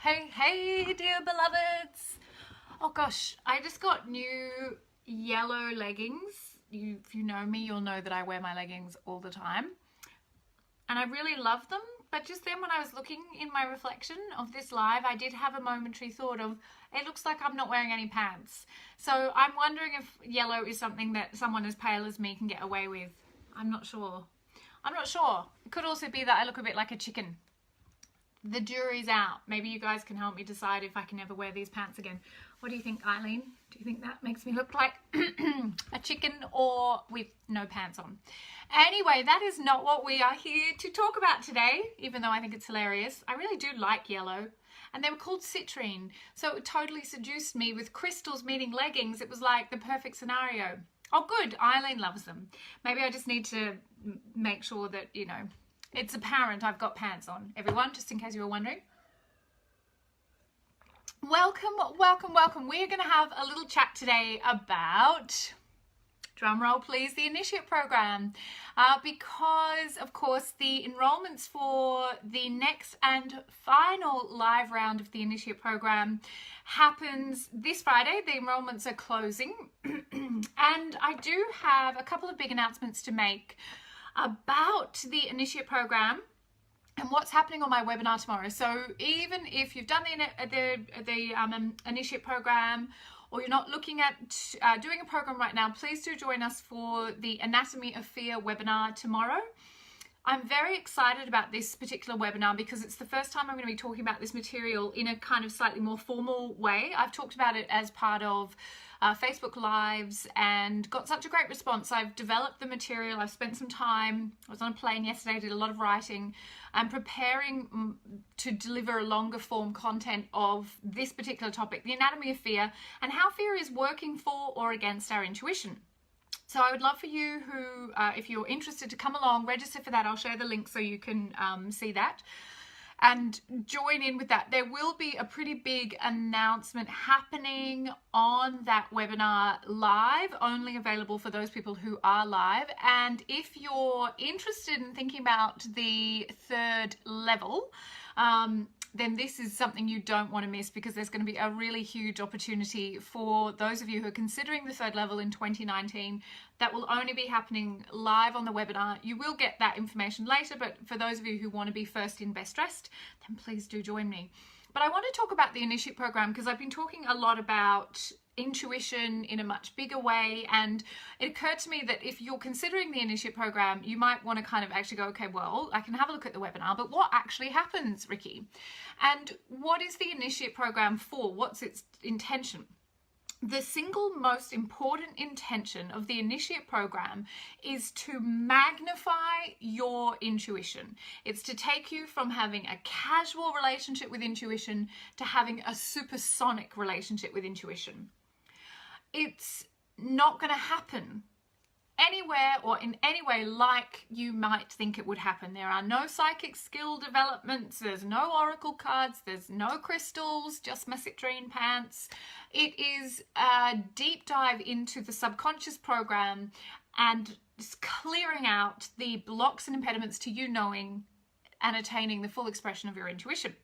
Hey, dear beloveds. Oh gosh, I just got new yellow leggings. If you know me, you'll know that I wear my leggings all the time. And I really love them. But just then when I was looking in my reflection of this live, I did have a momentary thought of, it looks like I'm not wearing any pants. So I'm wondering if yellow is something that someone as pale as me can get away with. I'm not sure. It could also be that I look a bit like a chicken. The jury's out. Maybe you guys can help me decide if I can ever wear these pants again. What do you think, Eileen? Do you think that makes me look like a chicken or with no pants on? Anyway, that is not what we are here to talk about today, even though I think it's hilarious. I really do like yellow. And they were called citrine. So it totally seduced me with crystals meeting leggings. It was like the perfect scenario. Oh, good. Eileen loves them. Maybe I just need to make sure that, you know, it's apparent I've got pants on, everyone, just in case you were wondering. Welcome. We're going to have a little chat today about, drum roll please, the Initiate Program. Because, of course, the enrollments for the next and final live round of the Initiate Program happens this Friday. The enrollments are closing. And I do have a couple of big announcements to make about the Initiate Program and what's happening on my webinar tomorrow. So even if you've done the Initiate Program, or you're not looking at doing a program right now, please do join us for the Anatomy of Fear webinar tomorrow. I'm very excited about this particular webinar because it's the first time I'm going to be talking about this material in a kind of slightly more formal way. I've talked about it as part of Facebook Lives and got such a great response. I've developed the material, I've spent some time, I was on a plane yesterday, did a lot of writing. I'm preparing to deliver a longer form content of this particular topic, the anatomy of fear, and how fear is working for or against our intuition. So I would love for you who, if you're interested, to come along, register for that. I'll share the link so you can see that and join in with that. There will be a pretty big announcement happening on that webinar live, only available for those people who are live. And if you're interested in thinking about the third level, then this is something you don't want to miss, because there's going to be a really huge opportunity for those of you who are considering the third level in 2019. That will only be happening live on the webinar. You will get that information later, but for those of you who want to be first in, best dressed, then please do join me. But I want to talk about the Initiate Program because I've been talking a lot about intuition in a much bigger way, and it occurred to me that if you're considering the Initiate Program, you might want to kind of actually go, okay, well, I can have a look at the webinar, but what actually happens, Ricky? And what is the Initiate Program for? What's its intention? The single most important intention of the Initiate Program is to magnify your intuition. It's to take you from having a casual relationship with intuition to having a supersonic relationship with intuition. It's not going to happen anywhere or in any way like you might think it would happen. There are no psychic skill developments, there's no oracle cards, there's no crystals, just my citrine pants. It is a deep dive into the subconscious program and just clearing out the blocks and impediments to you knowing and attaining the full expression of your intuition.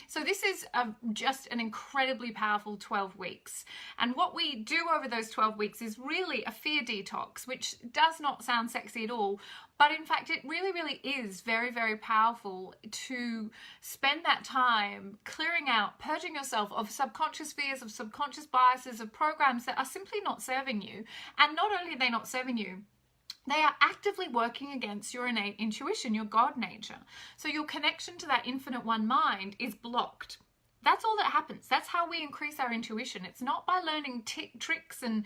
So this is just an incredibly powerful 12 weeks. And what we do over those 12 weeks is really a fear detox, which does not sound sexy at all. But in fact, it really, really is very, very powerful to spend that time clearing out, purging yourself of subconscious fears, of subconscious biases, of programs that are simply not serving you. And not only are they not serving you, they are actively working against your innate intuition, your God nature. So your connection to that infinite one mind is blocked. That's all that happens. That's how we increase our intuition. It's not by learning tricks and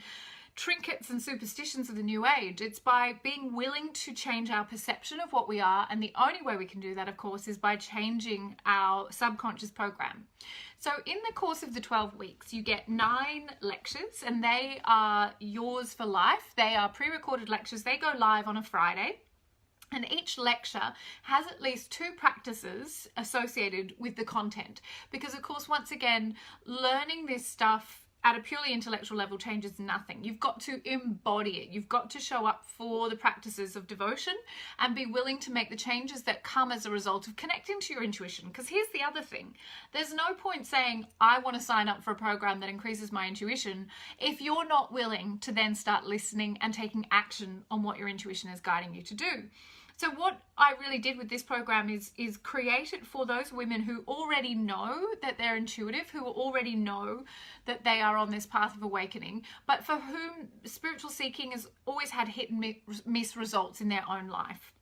trinkets and superstitions of the new age. It's by being willing to change our perception of what we are. And the only way we can do that, of course, is by changing our subconscious program. So in the course of the 12 weeks, you get 9 lectures, and they are yours for life. They are pre-recorded lectures. They go live on a Friday. And each lecture has at least 2 practices associated with the content. Because, of course, once again, learning this stuff at a purely intellectual level changes nothing. You've got to embody it. You've got to show up for the practices of devotion and be willing to make the changes that come as a result of connecting to your intuition. Because here's the other thing. There's no point saying, I want to sign up for a program that increases my intuition, if you're not willing to then start listening and taking action on what your intuition is guiding you to do. So what I really did with this program is create it for those women who already know that they're intuitive, who already know that they are on this path of awakening, but for whom spiritual seeking has always had hit and miss results in their own life.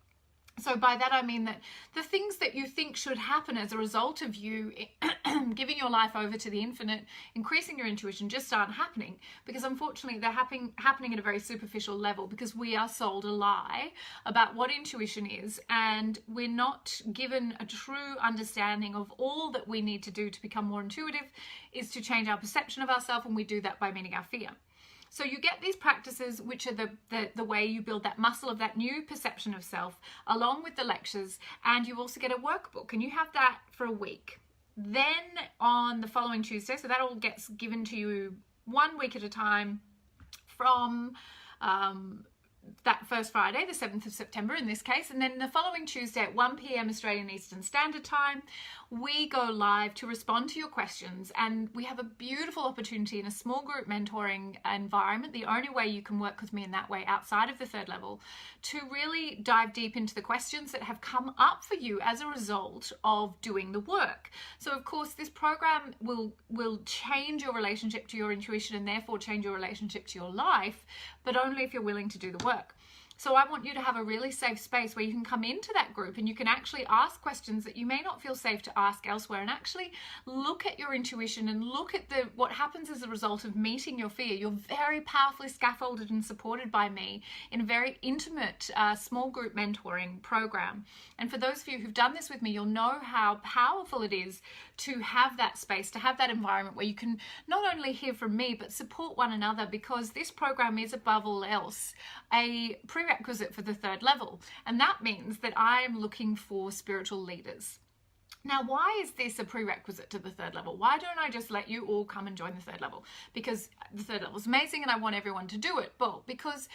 So by that I mean that the things that you think should happen as a result of you giving your life over to the infinite, increasing your intuition, just aren't happening, because unfortunately they're happening at a very superficial level, because we are sold a lie about what intuition is, and we're not given a true understanding of all that we need to do to become more intuitive is to change our perception of ourselves, and we do that by meeting our fear. So you get these practices, which are the way you build that muscle of that new perception of self, along with the lectures, and you also get a workbook, and you have that for a week. Then on the following Tuesday, so that all gets given to you 1 week at a time from that first Friday, the 7th of September in this case, and then the following Tuesday at 1 p.m. Australian Eastern Standard Time, we go live to respond to your questions, and we have a beautiful opportunity in a small group mentoring environment, the only way you can work with me in that way outside of the third level, to really dive deep into the questions that have come up for you as a result of doing the work. So of course this program will change your relationship to your intuition and therefore change your relationship to your life, but only if you're willing to do the work. So I want you to have a really safe space where you can come into that group and you can actually ask questions that you may not feel safe to ask elsewhere, and actually look at your intuition and look at what happens as a result of meeting your fear. You're very powerfully scaffolded and supported by me in a very intimate small group mentoring program. And for those of you who've done this with me, you'll know how powerful it is to have that space, to have that environment where you can not only hear from me, but support one another, because this program is above all else a prerequisite for the third level. And that means that I am looking for spiritual leaders. Now, why is this a prerequisite to the third level? Why don't I just let you all come and join the third level? Because the third level is amazing and I want everyone to do it. Well, because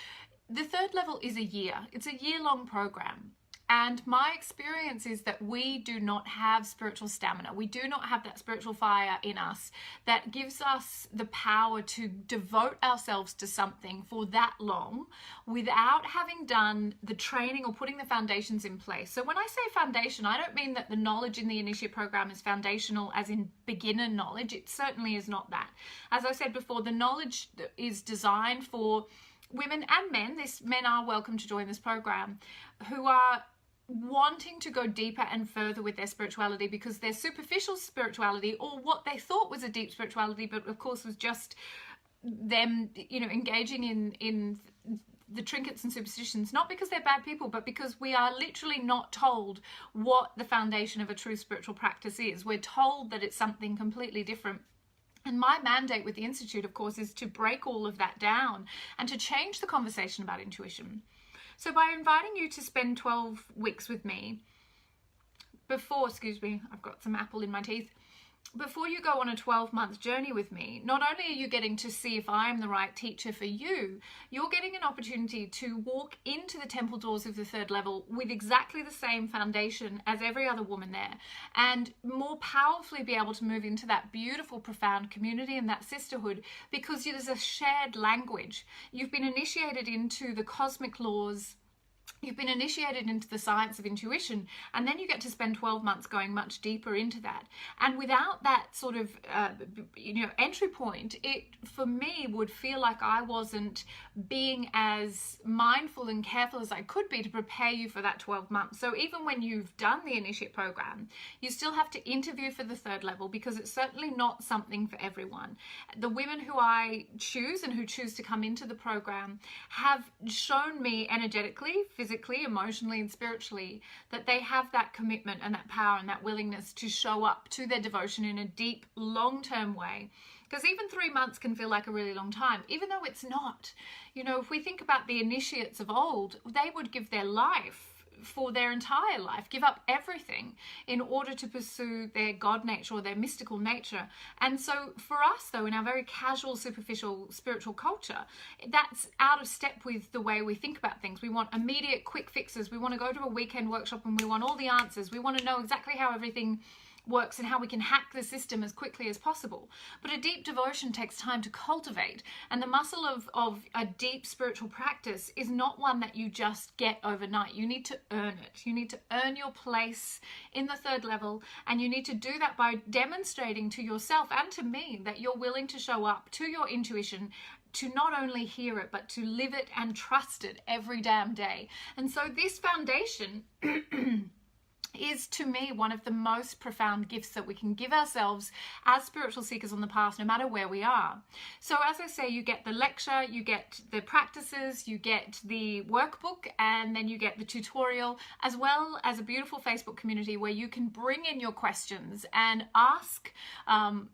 the third level is a year. It's a year-long program. And my experience is that we do not have spiritual stamina. We do not have that spiritual fire in us that gives us the power to devote ourselves to something for that long without having done the training or putting the foundations in place. So when I say foundation, I don't mean that the knowledge in the Initiate program is foundational as in beginner knowledge. It certainly is not that. As I said before, the knowledge is designed for women and men. Men are welcome to join this program, who are wanting to go deeper and further with their spirituality, because their superficial spirituality, or what they thought was a deep spirituality, but of course was just them, engaging in the trinkets and superstitions, not because they're bad people, but because we are literally not told what the foundation of a true spiritual practice is. We're told that it's something completely different. And my mandate with the Institute, of course, is to break all of that down and to change the conversation about intuition. So by inviting you to spend 12 weeks with me, I've got some apple in my teeth. Before you go on a 12-month journey with me, not only are you getting to see if I am the right teacher for you, you're getting an opportunity to walk into the temple doors of the third level with exactly the same foundation as every other woman there, and more powerfully be able to move into that beautiful, profound community and that sisterhood, because there's a shared language. You've been initiated into the cosmic laws. You've been initiated into the science of intuition, and then you get to spend 12 months going much deeper into that. And without that sort of, entry point, it, for me, would feel like I wasn't being as mindful and careful as I could be to prepare you for that 12 months. So even when you've done the Initiate program, you still have to interview for the third level, because it's certainly not something for everyone. The women who I choose and who choose to come into the program have shown me energetically, physically, emotionally, and spiritually that they have that commitment and that power and that willingness to show up to their devotion in a deep, long-term way. Because even 3 months can feel like a really long time, even though it's not. If we think about the initiates of old, they would give their life for their entire life, give up everything in order to pursue their God nature or their mystical nature. And so for us, though, in our very casual, superficial spiritual culture, that's out of step with the way we think about things. We want immediate quick fixes. We want to go to a weekend workshop and we want all the answers. We want to know exactly how everything works and how we can hack the system as quickly as possible. But a deep devotion takes time to cultivate, and the muscle of a deep spiritual practice is not one that you just get overnight. You need to earn it. You need to earn your place in the third level, and you need to do that by demonstrating to yourself and to me that you're willing to show up to your intuition, to not only hear it, but to live it and trust it every damn day. And so this foundation is, to me, one of the most profound gifts that we can give ourselves as spiritual seekers on the path, no matter where we are. So as I say, you get the lecture, you get the practices, you get the workbook, and then you get the tutorial, as well as a beautiful Facebook community where you can bring in your questions and ask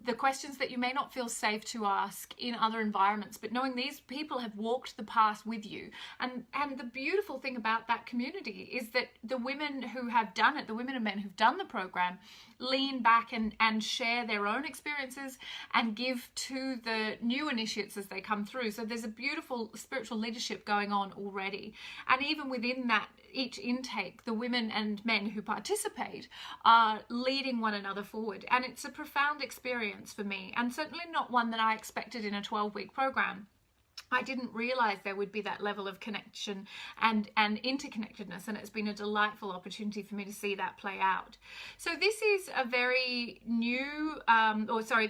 the questions that you may not feel safe to ask in other environments, but knowing these people have walked the path with you. And the beautiful thing about that community is that the women who have done it, the women and men who've done the program, lean back and share their own experiences and give to the new initiates as they come through. So there's a beautiful spiritual leadership going on already. And even within that, each intake, the women and men who participate are leading one another forward. And it's a profound experience for me, and certainly not one that I expected in a 12-week program. I didn't realize there would be that level of connection and interconnectedness, and it's been a delightful opportunity for me to see that play out. So this is a very new,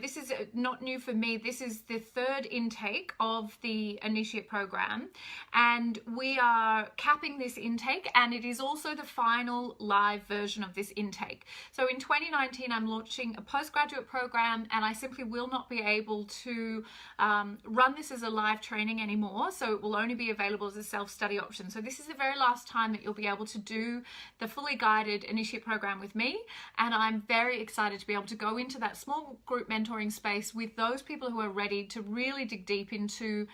this is not new for me. This is the third intake of the Initiate program, and we are capping this intake, and it is also the final live version of this intake. So in 2019, I'm launching a postgraduate program, and I simply will not be able to run this as a live training anymore, so it will only be available as a self-study option. So this is the very last time that you'll be able to do the fully guided Initiate program with me, and I'm very excited to be able to go into that small group mentoring space with those people who are ready to really dig deep into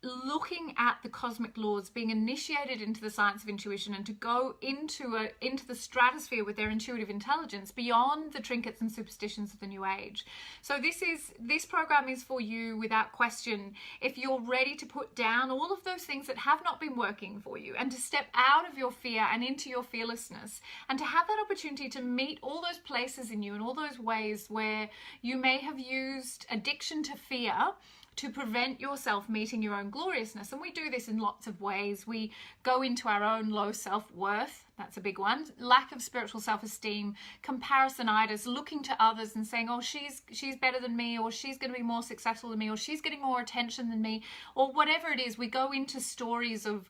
looking at the cosmic laws, being initiated into the science of intuition, and to go into the stratosphere with their intuitive intelligence beyond the trinkets and superstitions of the new age. So this program is for you without question if you're ready to put down all of those things that have not been working for you, and to step out of your fear and into your fearlessness, and to have that opportunity to meet all those places in you and all those ways where you may have used addiction to fear to prevent yourself meeting your own gloriousness. And we do this in lots of ways. We go into our own low self-worth. That's a big one. Lack of spiritual self-esteem, comparisonitis, looking to others and saying, oh, she's better than me, or she's going to be more successful than me, or she's getting more attention than me, or whatever it is. We go into stories of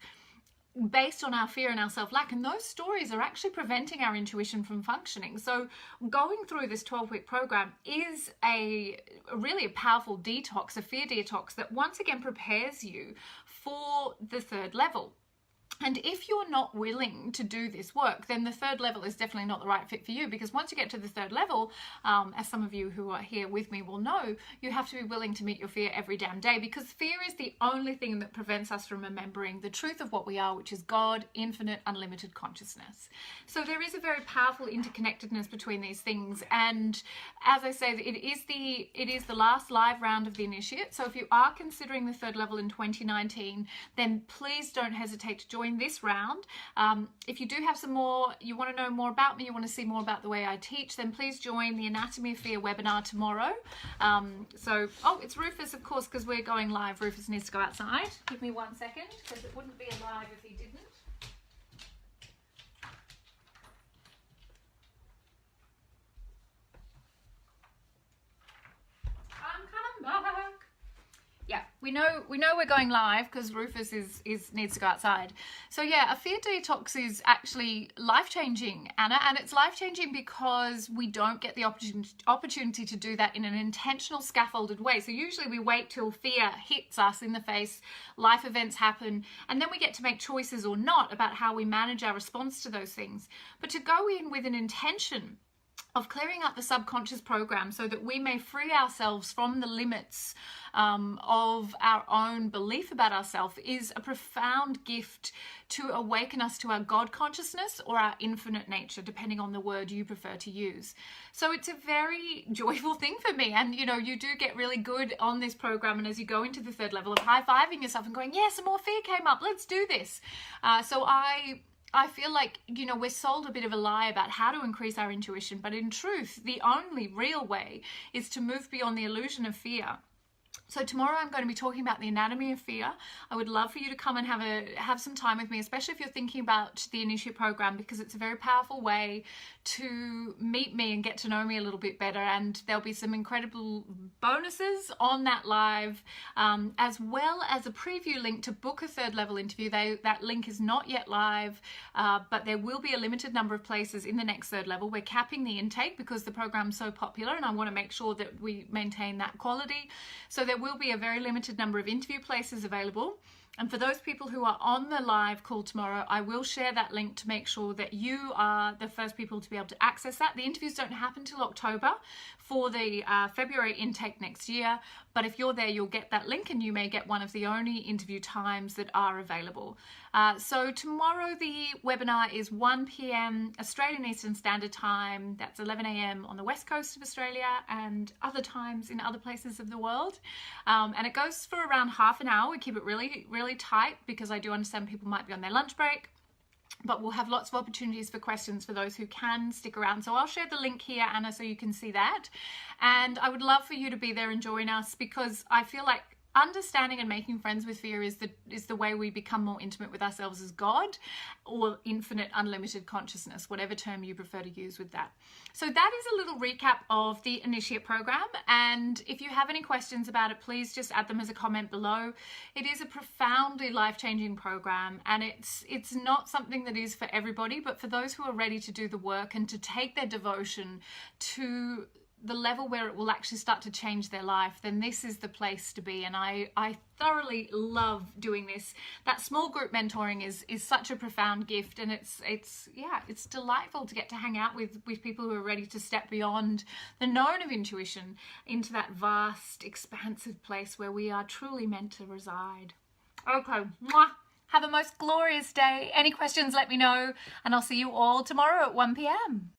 based on our fear and our self-lack, and those stories are actually preventing our intuition from functioning. So going through this 12-week program is really a powerful detox, a fear detox that once again prepares you for the third level. And if you're not willing to do this work, then the third level is definitely not the right fit for you, because once you get to the third level, as some of you who are here with me will know, you have to be willing to meet your fear every damn day, because fear is the only thing that prevents us from remembering the truth of what we are, which is God, infinite, unlimited consciousness. So there is a very powerful interconnectedness between these things. And as I say, it is the last live round of the Initiate. So if you are considering the third level in 2019, then please don't hesitate to join this round. If you do have you want to know more about me, you want to see more about the way I teach, then please join the Anatomy of Fear webinar tomorrow. It's Rufus, of course, because we're going live. Rufus needs to go outside. Give me 1 second, because it wouldn't be alive if he didn't. I'm coming back. Yeah, we know we're going live because Rufus needs to go outside. So yeah, a fear detox is actually life-changing, Anna, and it's life-changing because we don't get the opportunity to do that in an intentional, scaffolded way. So usually we wait till fear hits us in the face, life events happen, and then we get to make choices or not about how we manage our response to those things. But to go in with an intention of clearing up the subconscious program so that we may free ourselves from the limits of our own belief about ourselves is a profound gift to awaken us to our God consciousness or our infinite nature, depending on the word you prefer to use. So it's a very joyful thing for me. And, you know, you do get really good on this program. And as you go into the third level of high-fiving yourself and going, yes, some more fear came up, let's do this. So I feel like, you know, we're sold a bit of a lie about how to increase our intuition, but in truth, the only real way is to move beyond the illusion of fear. So tomorrow I'm going to be talking about the anatomy of fear. I would love for you to come and have some time with me, especially if you're thinking about the Initiate program, because it's a very powerful way to meet me and get to know me a little bit better. And there'll be some incredible bonuses on that live, as well as a preview link to book a third level interview. That link is not yet live, but there will be a limited number of places in the next third level. We're capping the intake because the program's so popular, and I want to make sure that we maintain that quality. So there will be a very limited number of interview places available. And for those people who are on the live call tomorrow, I will share that link to make sure that you are the first people to be able to access that. The interviews don't happen till October for the February intake next year. But if you're there, you'll get that link and you may get one of the only interview times that are available. So tomorrow the webinar is 1 p.m. Australian Eastern Standard Time. That's 11 a.m. on the west coast of Australia and other times in other places of the world. And it goes for around half an hour. We keep it really, really tight because I do understand people might be on their lunch break. But we'll have lots of opportunities for questions for those who can stick around. So I'll share the link here, Anna, so you can see that. And I would love for you to be there and join us, because I feel like understanding and making friends with fear is the way we become more intimate with ourselves as God, or infinite unlimited consciousness, whatever term you prefer to use with that. So that is a little recap of the Initiate program. And if you have any questions about it, please just add them as a comment below. It is a profoundly life-changing program, and it's not something that is for everybody, but for those who are ready to do the work and to take their devotion to the level where it will actually start to change their life, then this is the place to be. And I thoroughly love doing this. That small group mentoring is such a profound gift, and it's delightful to get to hang out with people who are ready to step beyond the known of intuition into that vast, expansive place where we are truly meant to reside. Okay, mwah. Have a most glorious day. Any questions, let me know, and I'll see you all tomorrow at 1 p.m.